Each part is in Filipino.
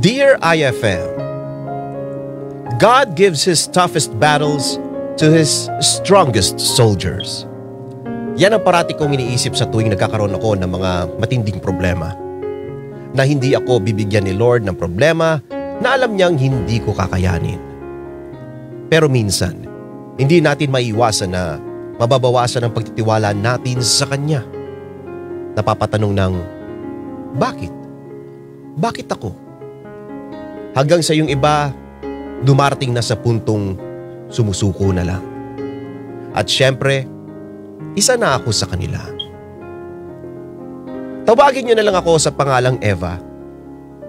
Dear IFM, God gives His toughest battles to His strongest soldiers. Yan ang parati kong iniisip sa tuwing nagkakaroon ako ng mga matinding problema. Na hindi ako bibigyan ni Lord ng problema na alam niyang hindi ko kakayanin. Pero minsan, hindi natin maiwasan na mababawasan ang pagtitiwala natin sa Kanya. Napapatanong ng, bakit? Bakit ako? Hanggang sa yung iba, dumarating na sa puntong sumusuko na lang. At syempre, isa na ako sa kanila. Tawagin niyo na lang ako sa pangalang Eva,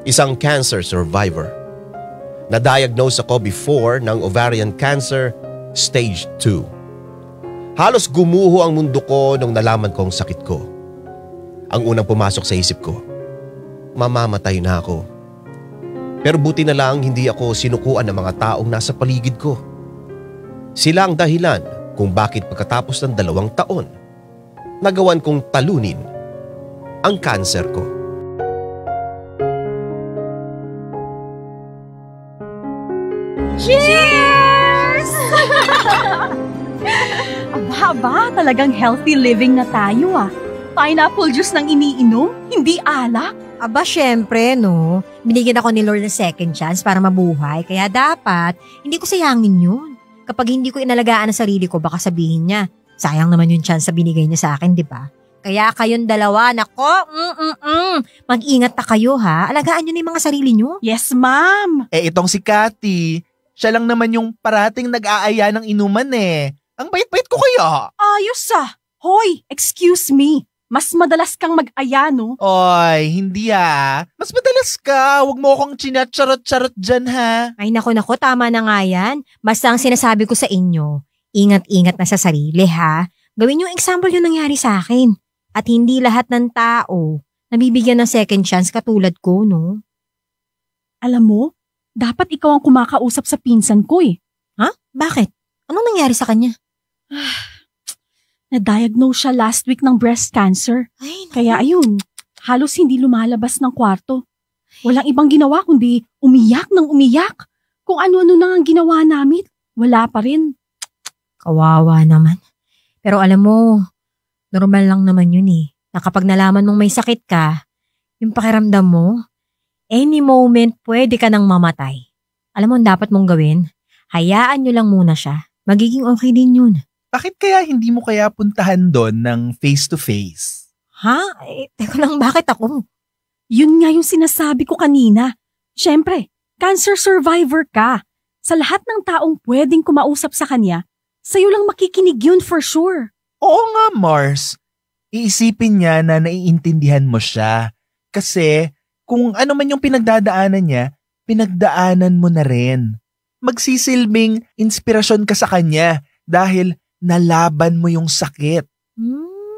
isang cancer survivor. Na-diagnose ako before ng ovarian cancer stage 2. Halos gumuho ang mundo ko nung nalaman ko ang sakit ko. Ang unang pumasok sa isip ko, mamamatay na ako. Pero buti na lang hindi ako sinukuan ng mga taong nasa paligid ko. Sila ang dahilan kung bakit pagkatapos ng 2 taon, nagawan kong talunin ang cancer ko. Cheers! Aba, talagang healthy living na tayo ah. Pineapple juice nang iniinom, hindi alak. Aba, syempre, no. Binigyan ako ni Lord ng second chance para mabuhay, kaya dapat hindi ko sayangin yun. Kapag hindi ko inalagaan ang sarili ko, baka sabihin niya, sayang naman yung chance na binigay niya sa akin, di ba? Kaya kayong dalawa, nako, mag-ingat na kayo ha. Alagaan niyo na yung mga sarili niyo. Yes, ma'am. Itong si Cathy, siya lang naman yung parating nag-aaya ng inuman eh. Ang bait-bait ko kaya. Ayos ah. Hoy, excuse me. Mas madalas kang mag-aya, no? Oy, hindi ah. Mas madalas ka. Huwag mo akong chinat-charot-charot dyan ha. Ay nako, tama na nga yan. Basta ang sinasabi ko sa inyo, ingat-ingat na sa sarili ha. Gawin yung example yung nangyari sa akin. At hindi lahat ng tao nabibigyan ng second chance katulad ko, no? Alam mo, dapat ikaw ang kumakausap sa pinsan ko eh. Ha? Bakit? Anong nangyari sa kanya? Na-diagnose siya last week ng breast cancer. Ay, naku. Kaya ayun, halos hindi lumalabas ng kwarto. Walang ibang ginawa kundi umiyak ng umiyak. Kung ano-ano na ang ginawa namin, wala pa rin. Kawawa naman. Pero alam mo, normal lang naman yun eh. Na kapag nalaman mong may sakit ka, yung pakiramdam mo, any moment pwede ka nang mamatay. Alam mo ang dapat mong gawin? Hayaan nyo lang muna siya. Magiging okay din yun. Bakit kaya hindi mo kaya puntahan doon ng face-to-face? Ha? Teka lang, bakit ako? Yun nga yung sinasabi ko kanina. Siyempre, cancer survivor ka. Sa lahat ng taong pwedeng kumausap sa kanya, sa'yo lang makikinig yun for sure. Oo nga, Mars. Iisipin niya na naiintindihan mo siya. Kasi kung ano man yung pinagdadaanan niya, pinagdaanan mo na rin. Magsisilbing inspirasyon ka sa kanya dahil nalaban mo yung sakit.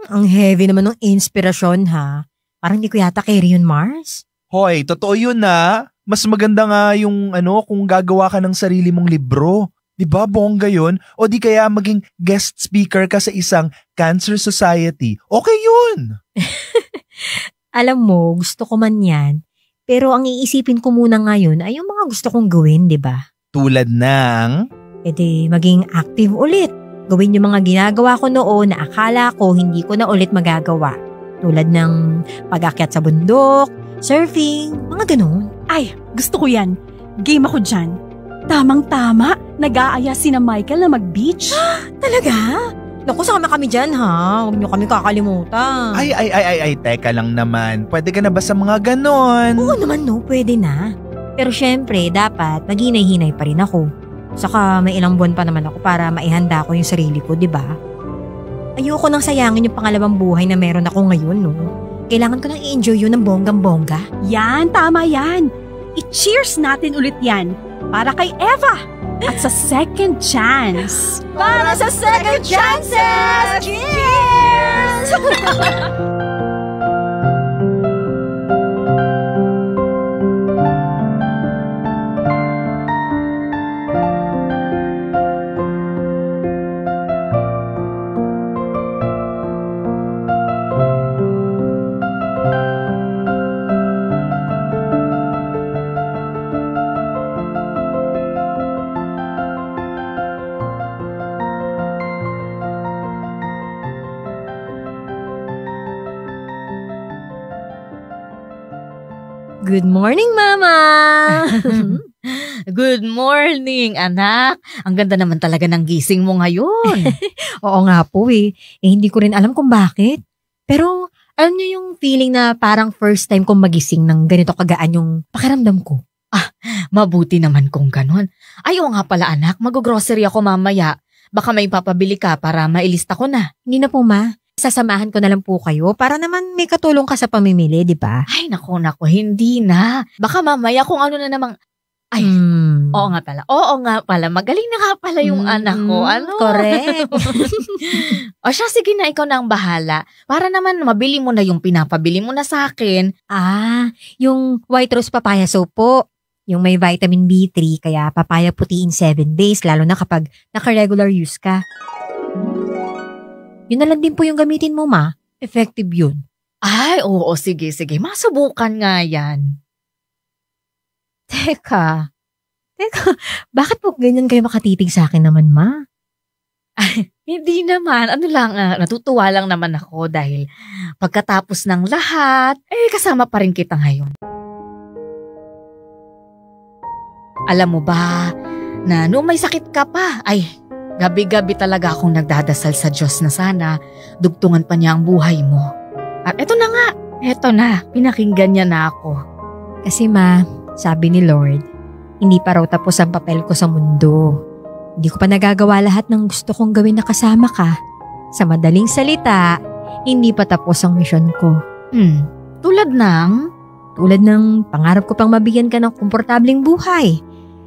Ang heavy naman ng inspirasyon ha. Parang hindi ko yata carry yun, Mars. Hoy, totoo yun na. Mas maganda nga yung kung gagawa ka ng sarili mong libro. Diba, bongga yun? O di kaya maging guest speaker ka sa isang cancer society. Okay yun! Alam mo, gusto ko man yan. Pero ang iisipin ko muna ngayon ay yung mga gusto kong gawin, di ba? Tulad ng? E di, maging active ulit. Gawin yung mga ginagawa ko noon na akala ko hindi ko na ulit magagawa. Tulad ng pag-akyat sa bundok, surfing, mga ganun. Ay, gusto ko yan. Game ako dyan. Tamang-tama, nag-aaya si na Michael na mag-beach. Talaga? Naku, sama kami dyan ha. Huwag niyo kami kakalimutan. Ay, teka lang naman. Pwede ka na ba sa mga ganon? Oo naman no, pwede na. Pero syempre, dapat maghinay-hinay pa rin ako. Saka may ilang buwan pa naman ako para maihanda ko yung sarili ko, di ba? Ayoko nang sayangin yung pangalawang buhay na meron ako ngayon, no? Kailangan ko nang i-enjoy yun ng bonggang-bongga. Yan, tama yan. I-cheers natin ulit yan. Para kay Eva. At sa second chance. Para sa second chances! Cheers! Good morning, Mama! Good morning, anak. Ang ganda naman talaga ng gising mo ngayon. Oo nga po eh. Hindi ko rin alam kung bakit. Pero alam niyo yung feeling na parang first time kong magising ng ganito kagaan yung pakiramdam ko. Mabuti naman kung ganon. Ay, oo nga pala anak, mag-grocery ako mamaya. Baka may papabili ka para mailista ko na. Hindi na po, Ma. Sasamahan ko na lang po kayo para naman may katulong ka sa pamimili, di ba? Ay, naku, hindi na. Baka mamaya kung ano na namang... Ay, oo nga pala. Magaling na nga pala yung anak ko. Ano? Correct. O siya, sige na, ikaw na ang bahala. Para naman mabili mo na yung pinapabili mo na sa akin. Yung white rose papaya soap po. Yung may vitamin B3, kaya papaya puti in 7 days, lalo na kapag naka-regular use ka. Yun na lang din po yung gamitin mo, Ma. Effective yun. Ay, oo, sige. Masubukan nga yan. Teka, bakit po ganyan kayo makatitig sa akin naman, Ma? Ay, hindi naman. Ano lang, natutuwa lang naman ako dahil pagkatapos ng lahat, kasama pa rin kita ngayon. Alam mo ba na noong may sakit ka pa, gabi-gabi talaga akong nagdadasal sa Diyos na sana dugtungan pa niya ang buhay mo. At eto na, pinakinggan niya na ako. Kasi Ma, sabi ni Lord, hindi pa raw tapos ang papel ko sa mundo. Hindi ko pa nagagawa lahat ng gusto kong gawin na kasama ka. Sa madaling salita, hindi pa tapos ang misyon ko. Tulad ng pangarap ko pang mabigyan ka ng komportableng buhay.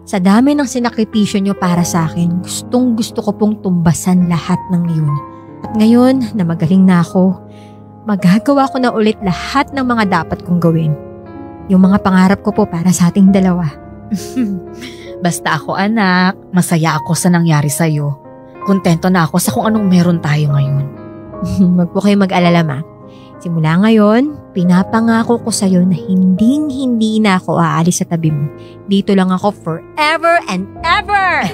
Sa dami ng sinakripisyo niyo para sa akin, gustong gusto ko pong tumbasan lahat ng iyon. At ngayon na magaling na ako, magagawa ko na ulit lahat ng mga dapat kong gawin. Yung mga pangarap ko po para sa ating dalawa. Basta ako anak, masaya ako sa nangyari sa'yo. Kontento na ako sa kung anong meron tayo ngayon. Wag po kayo mag-alala, Ma. Simula ngayon, pinapangako ko sa'yo na hindi na ako aalis sa tabi mo. Dito lang ako forever and ever!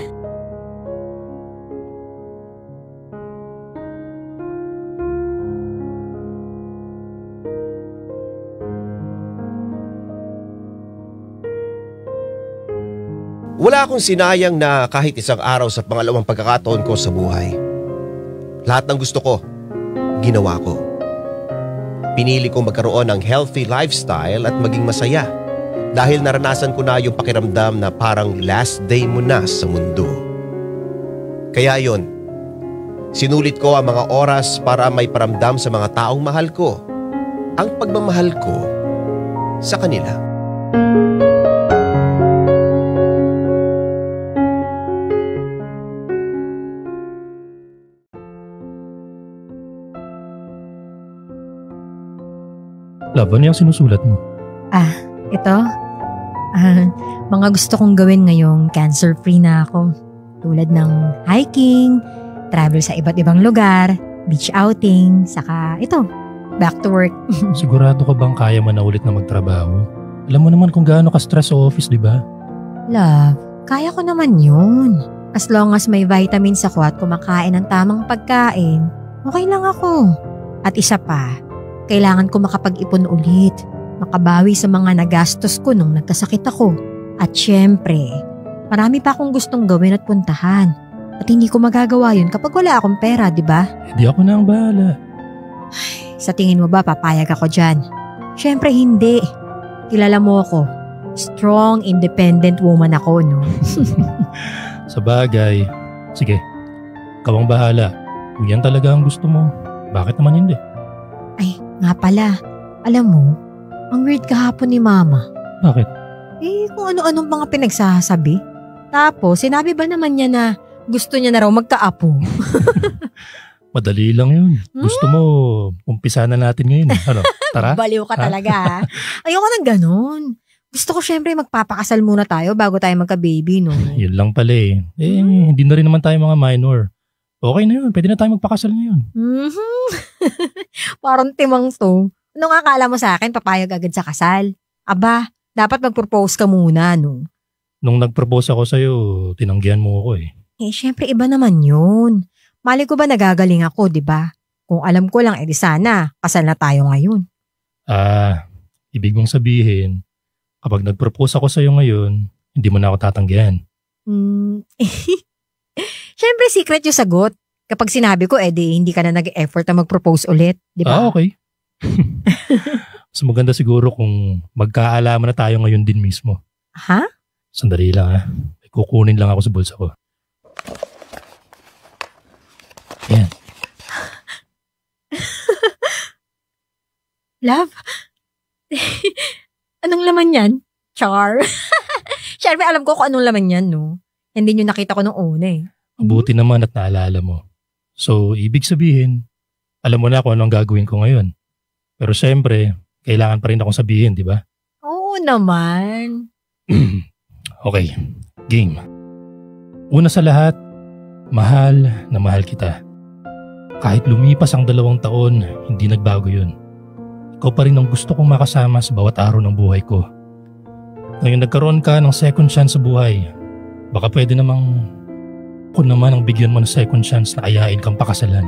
Wala akong sinayang na kahit isang araw sa pangalawang pagkakataon ko sa buhay. Lahat ng gusto ko, ginawa ko. Pinili kong magkaroon ng healthy lifestyle at maging masaya dahil naranasan ko na yung pakiramdam na parang last day mo na sa mundo. Kaya yon, sinulit ko ang mga oras para may paramdam sa mga taong mahal ko ang pagmamahal ko sa kanila. Love, ano yung sinusulat mo? Ito? Mga gusto kong gawin ngayong cancer-free na ako. Tulad ng hiking, travel sa iba't ibang lugar, beach outing, saka ito, back to work. Sigurado ka bang kaya mo na ulit na magtrabaho? Alam mo naman kung gaano ka-stress sa office, di ba? Love, kaya ko naman yun. As long as may vitamins ako at kumakain ng tamang pagkain, okay lang ako. At isa pa, kailangan ko makapag-ipon ulit, makabawi sa mga nagastos ko nung nagkasakit ako. At syempre, marami pa akong gustong gawin at puntahan. At hindi ko magagawa yun kapag wala akong pera, di ba? Hindi ako na ang bahala. Sa tingin mo ba papayag ako dyan? Syempre hindi. Kilala mo ako. Strong, independent woman ako, no? Sa bagay. Sige, ikaw ang bahala. Kung yan talaga ang gusto mo, bakit naman hindi? Ay, nga pala. Alam mo, ang weird kahapon ni Mama. Bakit? Kung ano-anong mga pinagsasabi. Tapos, sinabi ba naman niya na gusto niya na raw magkaapo? Madali lang yun. Gusto mo, umpisa na natin ngayon. Ano, tara? Baliw ka talaga. Ayoko nang ganun. Gusto ko syempre magpapakasal muna tayo bago tayo magka-baby, no? Yun lang pala eh. Hindi na rin naman tayo mga minor. Okay na yun. Pwede na tayo magpakasal ngayon. Parang timang to. Ano nga akala mo sa akin, papayag agad sa kasal? Aba, dapat mag-propose ka muna, no? Nung nag-propose ako sa'yo, tinanggihan mo ako eh. Syempre iba naman yun. Mali ko ba nagagaling ako, di ba? Kung alam ko lang, edi sana, kasal na tayo ngayon. Ibig mong sabihin, Kapag nag-propose ako sa'yo ngayon, hindi mo na ako tatanggihan. Syempre secret yung sagot. Kapag sinabi ko, hindi ka na nag-effort na mag-propose ulit. Di ba? Okay. Mas maganda siguro kung magkaalaman na tayo ngayon din mismo. Ha? Sandali lang ha. May kukunin lang ako sa bulsa ko. Ayan. Love? Anong laman yan? Char. Syempre alam ko kung anong laman yan, no? Hindi nyo nakita ko nung una eh. Mabuti naman at naalala mo. So, ibig sabihin, alam mo na kung anong gagawin ko ngayon. Pero syempre, kailangan pa rin akong sabihin, di ba? Oo naman. Okay, game. Una sa lahat, mahal na mahal kita. Kahit lumipas ang 2 taon, hindi nagbago yun. Ikaw pa rin ang gusto kong makasama sa bawat araw ng buhay ko. Ngayon nagkaroon ka ng second chance sa buhay, baka pwede namang ako naman ang bigyan mo ng second chance na ayain kang pakasalan.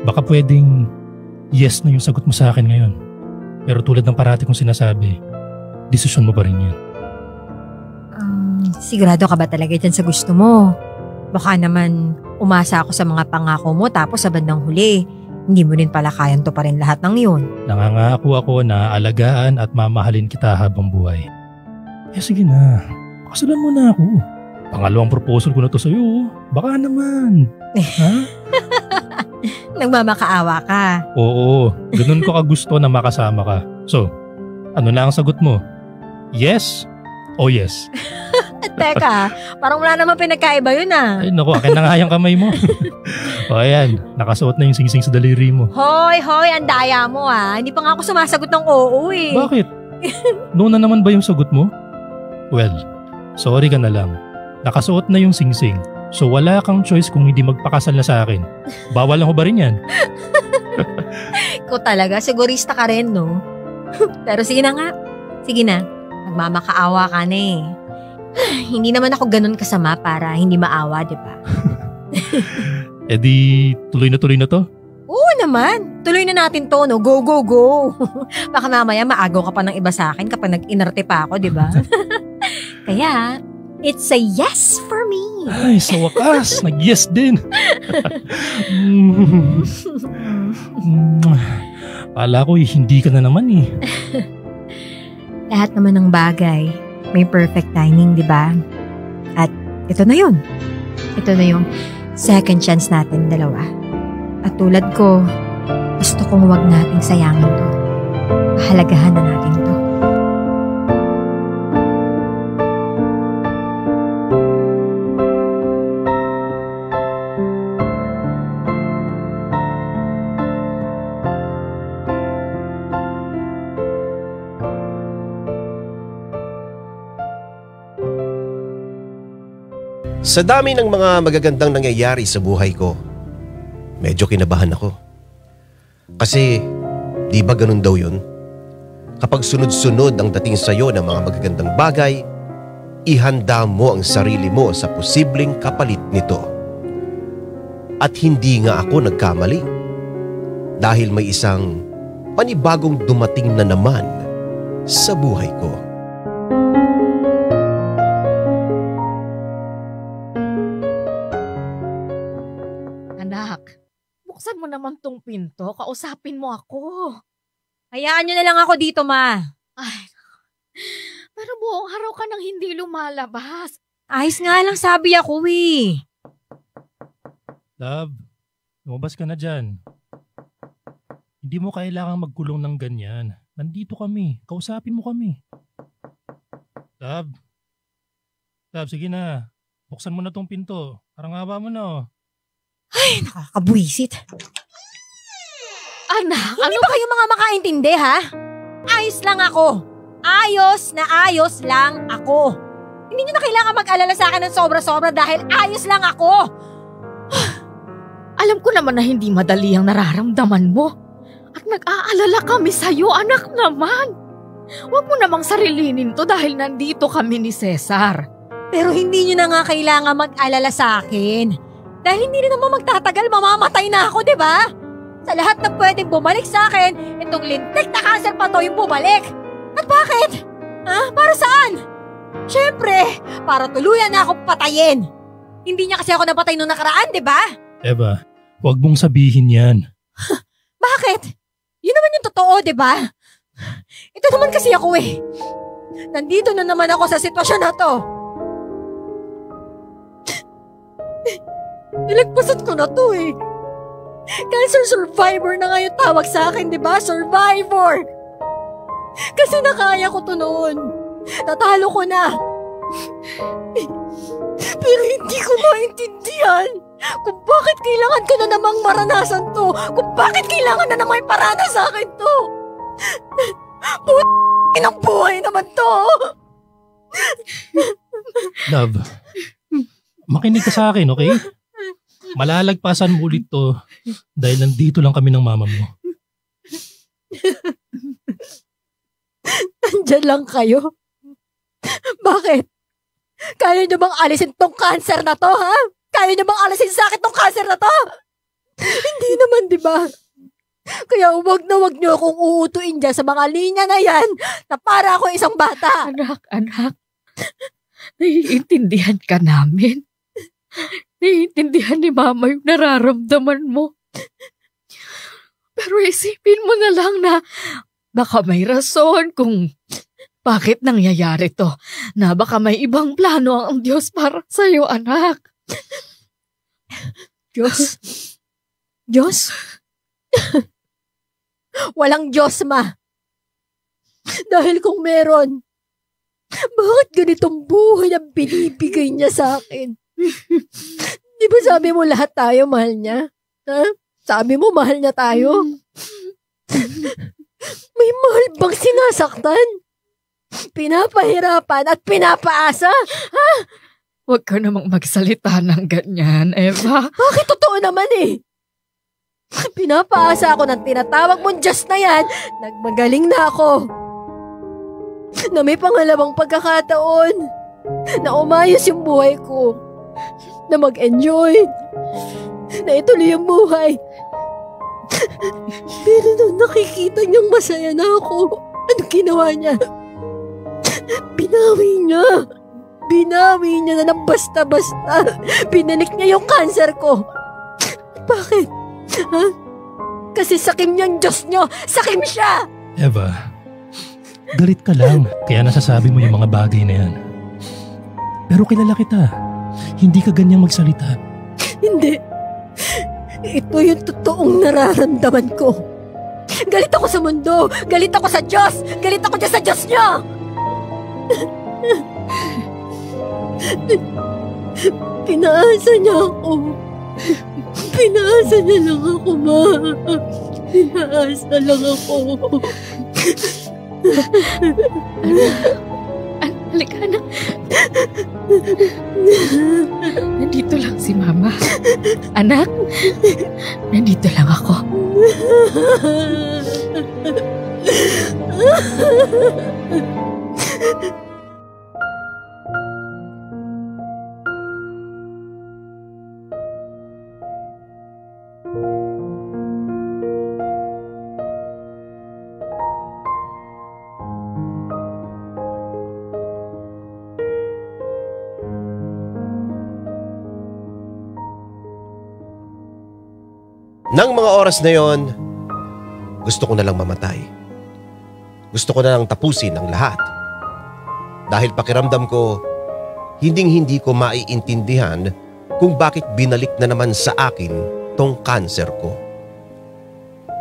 Baka pwedeng yes na yung sagot mo sa akin ngayon. Pero tulad ng parati kong sinasabi, desisyon mo pa rin yan. Sigurado ka ba talaga dyan sa gusto mo? Baka naman umasa ako sa mga pangako mo tapos sa bandang huli, hindi mo rin pala kayang to pa rin lahat ng yun. Nangangako ako na alagaan at mamahalin kita habang buhay. Sige na, pakasalan mo na ako. Pangalawang proposal ko na to sa'yo. Baka naman. Ha? Nagmamakaawa ka. Oo, ganun ko kagusto na makasama ka. So, ano na ang sagot mo? Yes o yes? Teka, parang wala naman pinagkaiba yun ah. Ay naku, akin na nga yung kamay mo. O ayan, nakasuot na yung singsing sa daliri mo. Hoy, ang daya mo ah. Hindi pa nga ako sumasagot ng oo eh. Bakit? Noon na naman ba yung sagot mo? Well, sorry ka na lang. Nakasuot na yung singsing. So wala kang choice kung hindi magpakasal na sa akin. Bawal lang ho ba rin yan? Ikaw talaga, sigurista ka rin no? Pero sige na nga. Sige na, nagmamakaawa ka na eh. Hindi naman ako ganun kasama para hindi maawa, di ba? Di tuloy na to? Oo naman, tuloy na natin to no? Go, go, go. Baka mamaya maagaw ka pa ng iba sa akin kapag nag-inarte pa ako, di ba? Kaya, it's a yes for me. Ay, sa wakas, nag-yes din. Kala ko hindi ka na naman eh. Lahat naman ng bagay, may perfect timing, di ba? At ito na yun. Ito na yung second chance natin dalawa. At tulad ko, gusto kong huwag nating sayangin to. Pahalagahan na natin to. Sa dami ng mga magagandang nangyayari sa buhay ko, medyo kinabahan ako. Kasi, di ba ganun daw yun? Kapag sunod-sunod ang dating sa'yo ng mga magagandang bagay, ihanda mo ang sarili mo sa posibleng kapalit nito. At hindi nga ako nagkamali. Dahil may isang panibagong dumating na naman sa buhay ko. Buksan mo naman tong pinto, kausapin mo ako. Hayaan nyo na lang ako dito, ma. Ay, pero buong araw ka nang hindi lumalabas. Ayos nga lang sabi ako eh. Love, lumabas ka na dyan. Hindi mo kailangang magkulong ng ganyan. Nandito kami, kausapin mo kami. Love, sige na. Buksan mo na tong pinto. Parang haba mo na oh. Ay, nakakabwisit. Anak, Hindi ba kayo mga makaintindi, ha? Ayos lang ako. Ayos na ayos lang ako. Hindi nyo na kailangan mag-alala sa akin ng sobra-sobra dahil ayos lang ako. Alam ko naman na hindi madali ang nararamdaman mo. At nag-aalala kami sa'yo, anak naman. Huwag mo namang sarilinin to dahil nandito kami ni Cesar. Pero hindi nyo na nga kailangan mag-alala sa akin. Dahil hindi rin naman magtatagal, mamamatay na ako, di ba? Sa lahat ng pwedeng bumalik sa akin, itong lintik na cancer pa to yung bumalik. At bakit? para tuluyan na akong patayin. Hindi niya kasi ako napatay nung nakaraan, di ba? Eva, huwag mong sabihin yan. Bakit? Yun naman yung totoo, di ba? Ito naman kasi ako eh. Nandito na naman ako sa sitwasyon na to. Nilagpasan ko na to eh. Cancer survivor na nga yung tawag sa akin, di ba? Survivor! Kasi nakaya ko to noon. Natalo ko na. Pero hindi ko maintindihan kung bakit kailangan ko na namang maranasan to. Kung bakit kailangan na namang iparana sa akin to. Ng buhay naman to. Love, makinig ka sa akin, okay? Malalagpasan mo ulit to dahil nandito lang kami ng mama mo. Nandyan lang kayo? Bakit? Kaya niyo bang alisin tong cancer na to, ha? Kaya niyo bang alisin sa akin tong cancer na to? Hindi naman, di ba? Kaya wag niyo akong uutuin dyan sa mga linya na yan na para ako isang bata. Anak, naiintindihan ka namin. Naiintindihan ni Mama yung nararamdaman mo. Pero isipin mo na lang na baka may rason kung bakit nangyayari to. Na baka may ibang plano ang Diyos para sa'yo, anak. Diyos? Diyos? Walang Diyos, Ma. Dahil kung meron, bakit ganitong buhay ang binibigay niya sa akin? Di ba sabi mo lahat tayo mahal niya? Ha? Sabi mo mahal niya tayo? May mahal bang sinasaktan? Pinapahirapan at pinapaasa? Ha? Huwag ka namang magsalita ng ganyan, Eva. Bakit totoo naman eh? Pinapaasa ako ng tinatawag mong Diyos na yan. Nagmagaling na ako. Na may pangalawang pagkakataon. Na umayos yung buhay ko. Na mag-enjoy. Na ituloy yung buhay. Pero nung nakikita niyang masaya na ako, ano ginawa niya? Binawi niya na ng basta-basta. Binalik niya yung cancer ko. Bakit? Ha? Kasi sakim niyang Diyos niyo. Sakim siya! Eva, galit ka lang kaya nasasabi mo yung mga bagay na yan. Pero kilala kita. Hindi ka ganyang magsalita. Hindi. Ito yung totoong nararamdaman ko. Galit ako sa mundo. Galit ako sa Diyos. Galit ako dyan sa Diyos niyo. Pinaasa niya ako. Pinaasa niya lang ako, Ma. Pinaasa lang ako. Halika na. Nandito lang si Mama. Anak, nandito lang ako. Nang mga oras na yon, gusto ko na lang mamatay. Gusto ko na lang tapusin ang lahat. Dahil pakiramdam ko, hindi ko maiintindihan kung bakit binalik na naman sa akin tong cancer ko.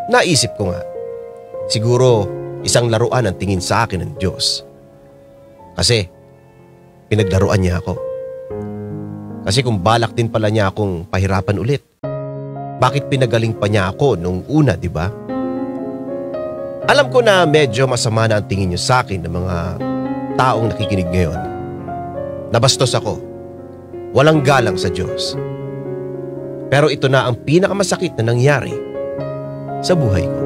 Naisip ko nga, siguro isang laruan ang tingin sa akin ng Diyos. Kasi pinaglaruan niya ako. Kasi kung balak din pala niya akong pahirapan ulit, bakit pinagaling pa niya ako nung una, di ba? Alam ko na medyo masama na ang tingin niyo sa akin ng mga taong nakikinig ngayon. Nabastos ako. Walang galang sa Diyos. Pero ito na ang pinakamasakit na nangyari sa buhay ko.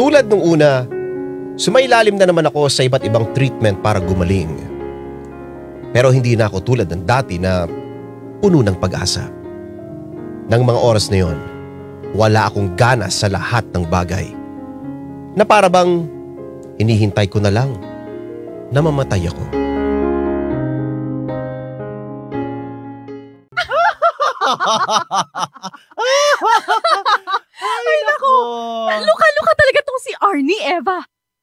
Tulad nung una, sumailalim na naman ako sa iba't ibang treatment para gumaling. Pero hindi na ako tulad ng dati na puno ng pag-asa. Nang mga oras na yon, wala akong ganas sa lahat ng bagay. Na para bang hinihintay ko na lang na mamatay ako. Ay, nako! Luka-luka talaga tong si Arnie, Eva.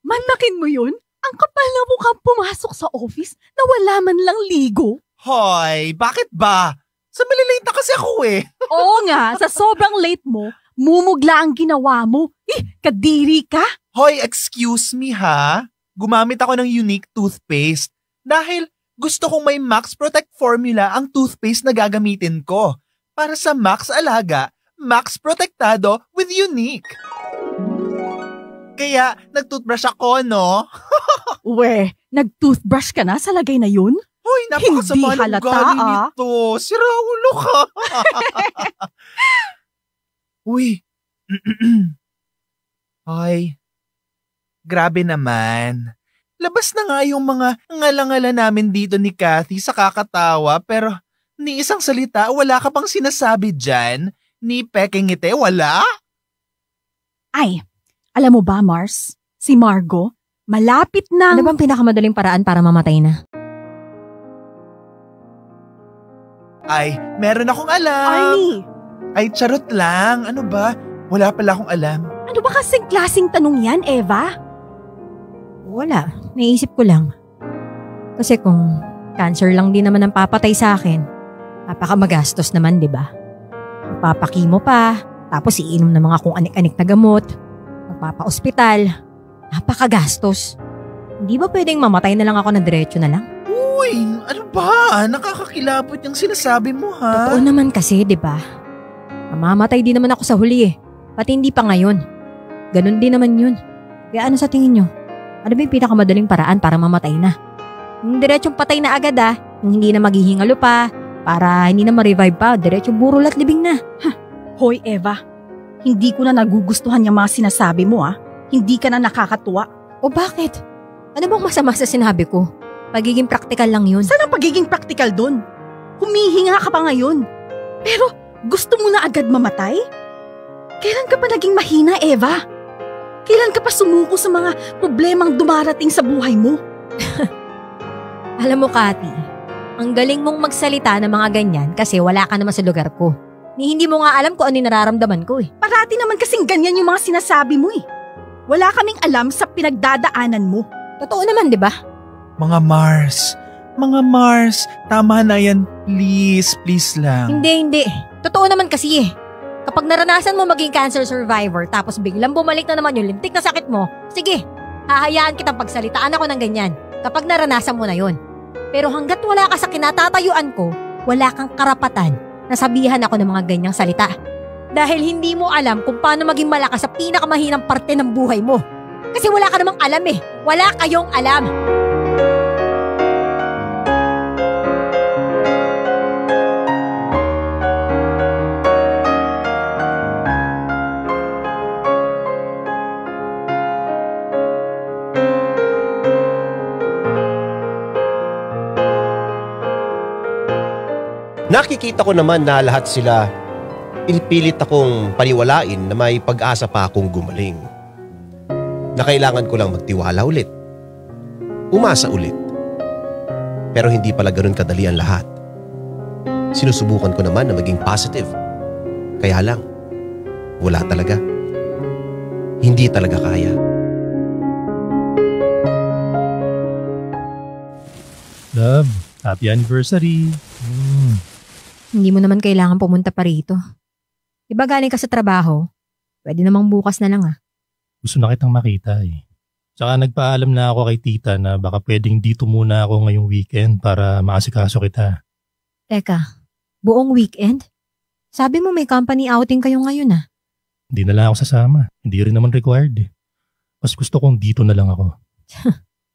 Mandakin mo yun? Ang kapal na mukhang pumasok sa office na wala man lang ligo. Hoy, bakit ba? Sa malilate na kasi ako eh. Oo nga, sa sobrang late mo, mumugla ang ginawa mo. Kadiri ka? Hoy, excuse me ha? Gumamit ako ng unique toothpaste dahil gusto kong may Max Protect formula ang toothpaste na gagamitin ko. Para sa Max Alaga, Max Protectado with Unique. Kaya, nag-toothbrush ako, no? We, nag-toothbrush ka na sa lagay na yun? Hoy, napakasama Hindi ng halata, ugali ah. nito. Siraulo ka. Uy. Hoy. Grabe naman. Labas na nga yung mga ngala-ngala namin dito ni Kathy sa kakatawa pero ni isang salita wala ka pang sinasabi dyan? Ni peking ngiti, wala? Ay, alam mo ba, Mars? Si Margo, malapit na... Ano bang pinakamadaling paraan para mamatay na? Ay, meron akong alam. Arnie, Ay, charot lang. Ano ba? Wala pala akong alam. ano ba kasing klaseng tanong yan, Eva? Wala, naisip ko lang. Kasi kung cancer lang din naman ang papatay sa akin, napakamagastos naman, di ba? Magpapakimo pa, tapos iinom ng mga kung anik-anik na gamot, magpapa-ospital, napakagastos. Hindi ba pwedeng mamatay na lang ako na diretso na lang? Uy, ano ba? Nakakakilabot yung sinasabi mo, ha? Totoo naman kasi, di ba? Mamamatay din naman ako sa huli eh. Pati hindi pa ngayon. Ganun din naman yun. Kaya ano sa tingin nyo? Ano ba yung pinakamadaling paraan para mamatay na? Yung diretsong patay na agad yung hindi na maghihingalo pa, para hindi na ma-revive pa, diretsong burol at libing na. Hoy, Eva, hindi ko na nagugustuhan yung mga sinasabi mo, Hindi ka na nakakatuwa. O bakit? Ano bang masama sa sinabi ko? Pagiging praktikal lang yun. Saan ang pagiging praktikal dun? Humihinga ka pa ngayon. Pero gusto mo na agad mamatay? Kailan ka pa naging mahina, Eva? Kailan ka pa sumuko sa mga problemang dumarating sa buhay mo? Alam mo, Kathy, ang galing mong magsalita ng mga ganyan kasi wala ka naman sa lugar ko. Hindi mo nga alam kung ano yung nararamdaman ko eh. Parati naman kasing ganyan yung mga sinasabi mo eh. Wala kaming alam sa pinagdadaanan mo. Totoo naman, di ba? Mga Mars, tama na yan. Please lang. Hindi. Totoo naman kasi eh. Kapag naranasan mo maging cancer survivor tapos biglang bumalik na naman yung lintik na sakit mo, sige, hahayaan kitang pagsalitaan ako ng ganyan kapag naranasan mo na yon. Pero hanggat wala ka sa kinatatayuan ko, wala kang karapatan na sabihan ako ng mga ganyang salita. Dahil hindi mo alam kung paano maging malakas sa pinakamahinang parte ng buhay mo. Kasi wala ka namang alam eh. Wala kayong alam. Nakikita ko naman na lahat sila inipilit akong paniwalain na may pag-asa pa akong gumaling. Na kailangan ko lang magtiwala ulit. Umasa ulit. Pero hindi pala ganun kadali ang lahat. Sinusubukan ko naman na maging positive. Kaya lang, wala talaga. Hindi talaga kaya. Love, happy anniversary. Hindi mo naman kailangan pumunta pa rito. Diba galing ka sa trabaho? Pwede namang bukas na lang Gusto na kitang makita eh. Tsaka nagpaalam na ako kay tita na baka pwedeng dito muna ako ngayong weekend para maasikaso kita. Teka, buong weekend? Sabi mo may company outing kayo ngayon Hindi na lang ako sasama. Hindi rin naman required eh. Mas gusto kong dito na lang ako.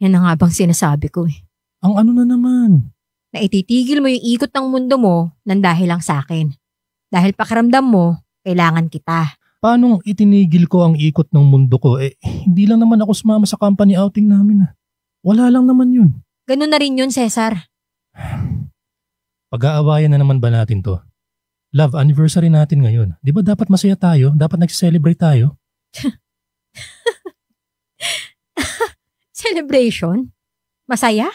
Yan na nga bang sinasabi ko eh. Ang ano na naman? Na ititigil mo yung ikot ng mundo mo nang dahil lang sa akin. Dahil pakiramdam mo, kailangan kita. Paano itinigil ko ang ikot ng mundo ko? Hindi lang naman ako sumama sa company outing namin. Wala lang naman yun. Ganun na rin yun, Cesar. Pag-aawayan na naman ba natin to? Love, anniversary natin ngayon. Di ba dapat masaya tayo? Dapat nag-celebrate tayo? Celebration? Masaya?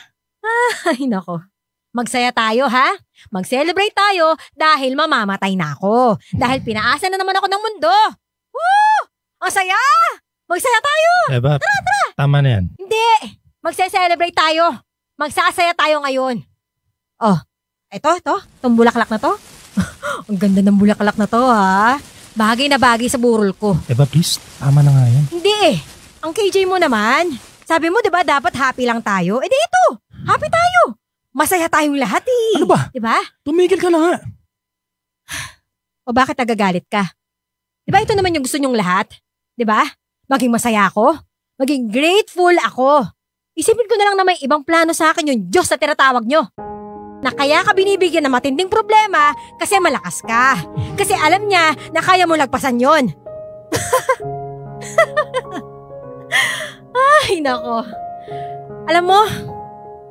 Ay, nako. Magsaya tayo, ha? Mag-celebrate tayo dahil mamamatay na ako. Dahil pinaasa na naman ako ng mundo. Woo! Ang saya! Magsaya tayo! Eva, tama na yan. Hindi! Magse-celebrate tayo. Magsasaya tayo ngayon. Oh, ito. Itong bulaklak na to. Ang ganda ng bulaklak na to, ha? Bagay na bagay sa burol ko. Eva, please, tama na nga yan. Hindi eh. Ang KJ mo naman. Sabi mo, di ba, dapat happy lang tayo? Eh di ito, happy tayo. Masaya tayong lahat eh. Ano ba? Di ba? Tumigil ka na nga. O bakit nagagalit ka? Di ba ito naman yung gusto nyong lahat? Di ba? Maging masaya ako. Maging grateful ako. Isipin ko na lang na may ibang plano sa akin yung Diyos na tinatawag nyo. Na kaya ka binibigyan ng matinding problema kasi malakas ka. Kasi alam niya na kaya mo lagpasan yon. Ay, nako. Alam mo,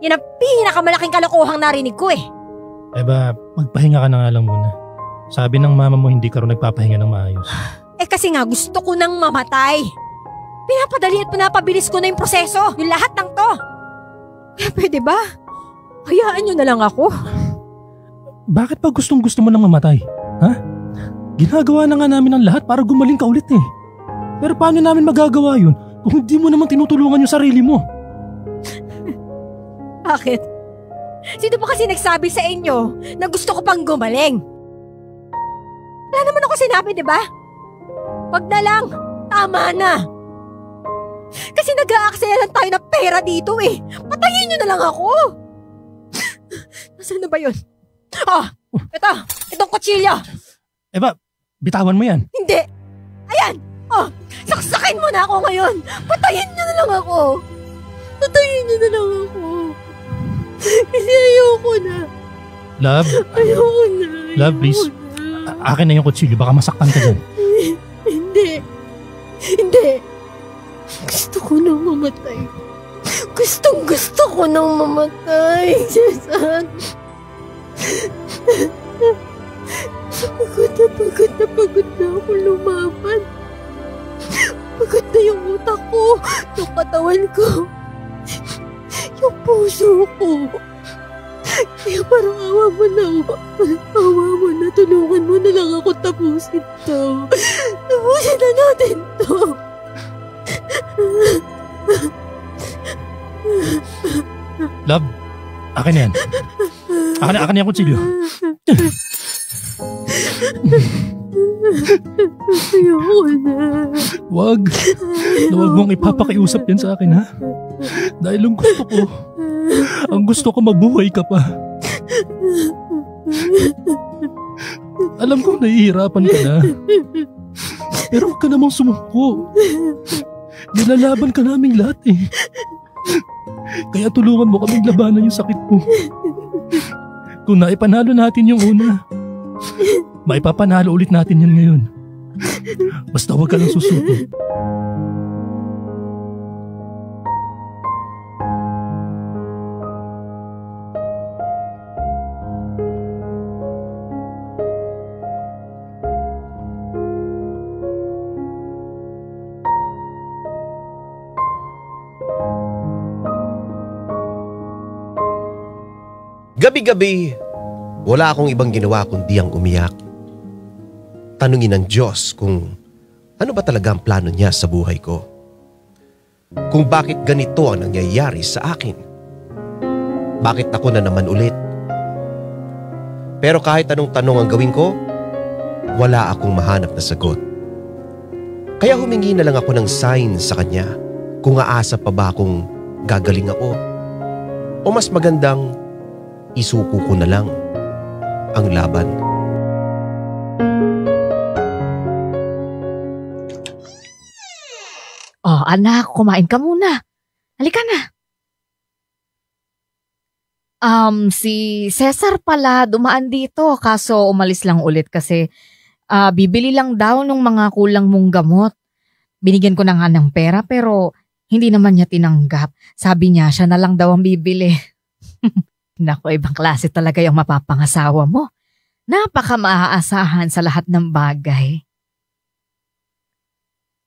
yan ang pinakamalaking kalokohang narinig ko eh. Eva, magpahinga ka na nga lang muna. Sabi ng mama mo hindi ka rin nagpapahinga ng maayos. Eh kasi nga gusto ko nang mamatay. Pinapadali at pinapabilis ko na yung proseso, yung lahat ng to. Kaya pwede ba? Hayaan nyo na lang ako. Bakit pa gustong gusto mo nang mamatay? Ha? Ginagawa na nga namin ang lahat para gumaling ka ulit eh. Pero paano namin magagawa yun kung hindi mo naman tinutulungan yung sarili mo? Bakit? Sino ba kasi nagsabi sa inyo na gusto ko pang gumaling? Wala naman ako sinabi, di ba? Wag na lang. Tama na. Kasi nag-aaksaya lang tayo ng pera dito eh. Patayin nyo na lang ako. Nasaan na ba yun? Itong kutsilyo. Eva, bitawan mo yan. Hindi. Ayan. Saksakin mo na ako ngayon. Patayin nyo na lang ako. Patayin nyo na lang ako. Kasi ayoko na. Love? Ayoko na. Love, please. Akin na yung kutsilyo. Baka masaktan ka dyan. Hindi. Gusto ko nang mamatay. Gusto ko nang mamatay. Cesar. Pagod na ako lumaban. Pagod na yung utak ko, yung katawan ko, yung puso ko. Kaya parang awa mo na, tulungan mo na lang ako tapusin to. Tapusin na natin to. Love, akin na yan. Akin na yung kutsilyo. Ayoko na. Wag mong ipapakiusap yan sa akin, ha? Dahil ang gusto ko mabuhay ka pa. Alam ko nahihirapan ka na. Pero huwag ka namang sumuko. Nilalaban ka naming lahat eh. Kaya tulungan mo kaming labanan yung sakit mo. Kung naipanalo natin yung una, maipapanalo ulit natin yan ngayon. Basta huwag ka lang susuko. Gabi-gabi, wala akong ibang ginawa kundi ang umiyak. Tanungin ng Diyos kung ano ba talaga ang plano niya sa buhay ko. Kung bakit ganito ang nangyayari sa akin. Bakit ako na naman ulit? Pero kahit anong tanong ang gawin ko, wala akong mahanap na sagot. Kaya humingi na lang ako ng sign sa kanya kung aasa pa ba akong gagaling ako. O mas magandang isuko ko na lang ang laban. Oh, anak, kumain ka muna. Halika na. Si Cesar pala dumaan dito kaso umalis lang ulit kasi bibili lang daw ng mga kulang mong gamot. Binigyan ko na nga ng pera pero hindi naman niya tinanggap. Sabi niya siya na lang daw ang bibili. Naku, ibang klase talaga yung mapapangasawa mo. napaka-maaasahan sa lahat ng bagay.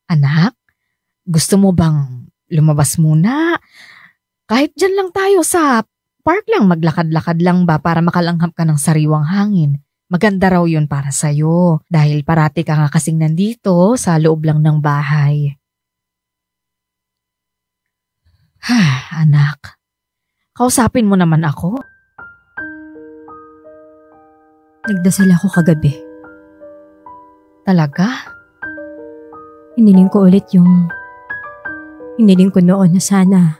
Anak, gusto mo bang lumabas muna? Kahit dyan lang tayo sa park lang, maglakad-lakad lang ba para makalanghap ka ng sariwang hangin. Maganda raw yun para sa'yo dahil parati ka nga kasing nandito sa loob lang ng bahay. Anak, kausapin mo naman ako. Nagdasal ako kagabi. Talaga? Hiniling ko ulit yung hiniling ko noon na sana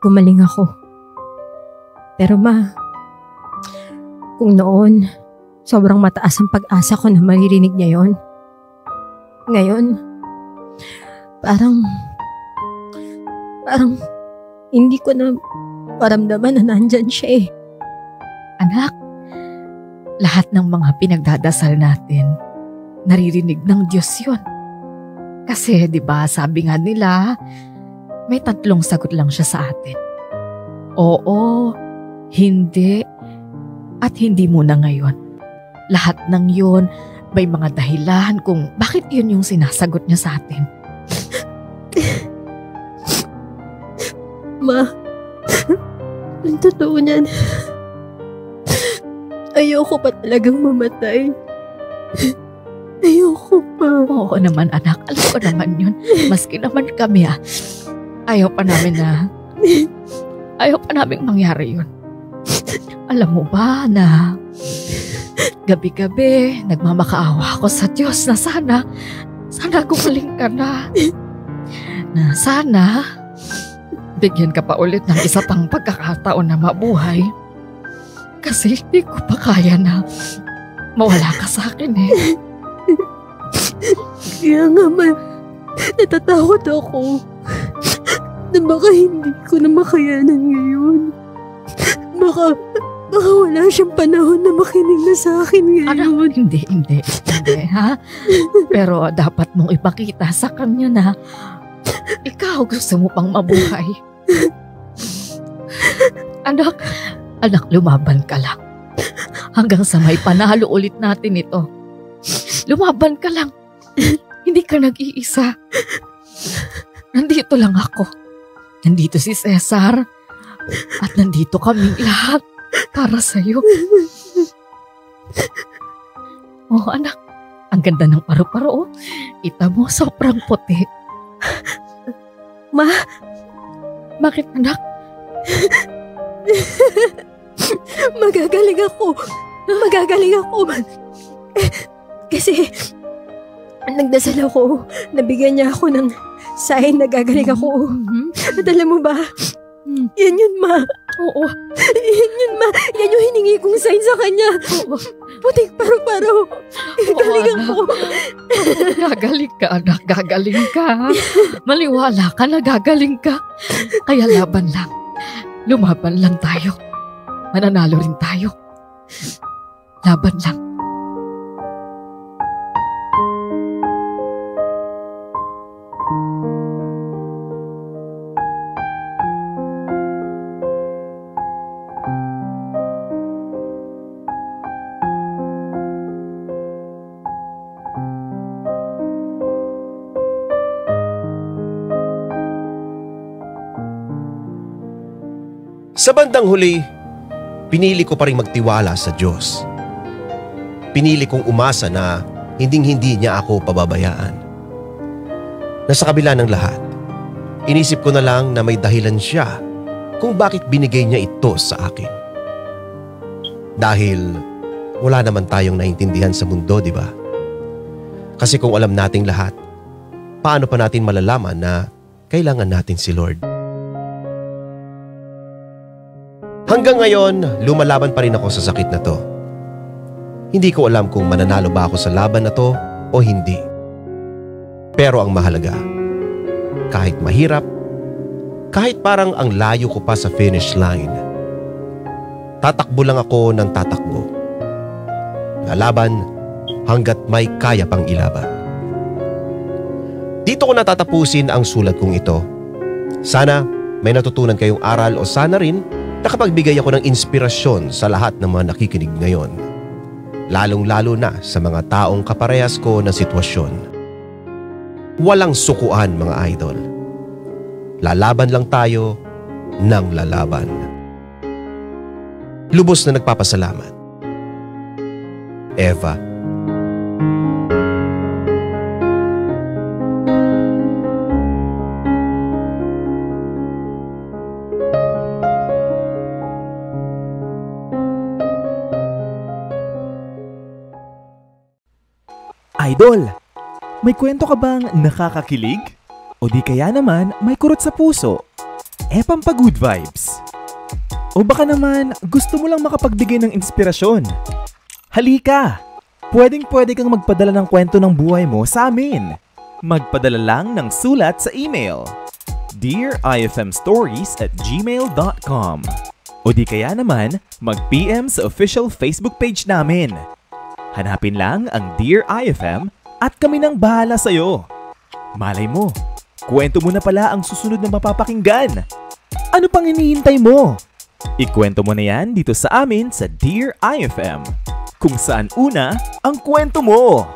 gumaling ako. Pero ma, kung noon sobrang mataas ang pag-asa ko na maririnig niya yon. Ngayon, parang hindi ko na maramdaman na nandyan siya eh. Anak, lahat ng mga pinagdadasal natin, naririnig ng Diyos yun. Kasi 'di ba sabi nga nila, may 3 sagot lang siya sa atin. Oo, hindi, at hindi muna ngayon. Lahat ng yun, may mga dahilan kung bakit yun yung sinasagot niya sa atin. Ma, ang totoo niyan, ayoko pa talagang mamatay. Ayoko pa. Oo naman anak, alam ko naman yun. Maski naman kami ayaw pa namin mangyari yun. Alam mo ba na gabi-gabi nagmamakaawa ako sa Diyos na sana gumaling ka na. Na sana bigyan ka pa ulit ng isa pang pagkakataon na mabuhay. Kasi hindi ko pa kaya na mawala ka sa akin eh. Kaya nga natatakot ako na baka hindi ko na makayanan ngayon. Baka wala siyang panahon na makinig na sa akin ngayon. Anak, hindi ha? Pero dapat mong ipakita sa kanya na ikaw gusto mo pang mabuhay. Anak, lumaban ka lang. Hanggang sa may panalo ulit natin ito. Lumaban ka lang. Hindi ka nag-iisa. Nandito lang ako. Nandito si Cesar. At nandito kaming lahat para sa'yo. Oh anak, ang ganda ng paru-paro. Kita mo, sobrang puti. Ma, bakit anak? Magagaling ako. Kasi nagdasal ako. Nabigyan niya ako ng sign na gagaling ako. At alam mo ba, yan yun ma. Oo. Yan yun ma. Yan yung hiningi kong sign sa kanya. Oo. Putik paru-paro. Gagaling ako. Gagaling ka anak, gagaling ka. Maliwala ka na gagaling ka. Kaya laban lang. Lumaban lang tayo. Mananalo rin tayo. Laban lang. Sa bandang huli, pinili ko pa rin magtiwala sa Diyos. Pinili kong umasa na hinding-hindi niya ako pababayaan. Nasa kabila ng lahat, inisip ko na lang na may dahilan siya kung bakit binigay niya ito sa akin. Dahil wala naman tayong naintindihan sa mundo, di ba? Kasi kung alam nating lahat, paano pa natin malalaman na kailangan natin si Lord? Hanggang ngayon, lumalaban pa rin ako sa sakit na to. Hindi ko alam kung mananalo ba ako sa laban na to o hindi. Pero ang mahalaga, kahit mahirap, kahit parang ang layo ko pa sa finish line, tatakbo lang ako ng tatakbo. Lalaban hanggat may kaya pang ilaban. Dito ko natatapusin ang sulat kong ito. Sana may natutunan kayong aral o sana rin nakapagbigay ako ng inspirasyon sa lahat ng mga nakikinig ngayon. lalong-lalo na sa mga taong kaparehas ko na sitwasyon. Walang sukuan mga idol. Lalaban lang tayo ng lalaban. Lubos na nagpapasalamat. Eva. Idol, may kwento ka bang nakakakilig? O di kaya naman may kurot sa puso? Pampagood vibes. O baka naman gusto mo lang makapagbigay ng inspirasyon? Halika! Pwedeng-pwede kang magpadala ng kwento ng buhay mo sa amin. Magpadala lang ng sulat sa email dearifmstories@gmail.com o di kaya naman mag-PM sa official Facebook page namin. Hanapin lang ang Dear IFM at kami nang bahala sa'yo. Malay mo, kwento mo na pala ang susunod na mapapakinggan. Ano pang hinihintay mo? Ikwento mo na yan dito sa amin sa Dear IFM, kung saan una ang kwento mo.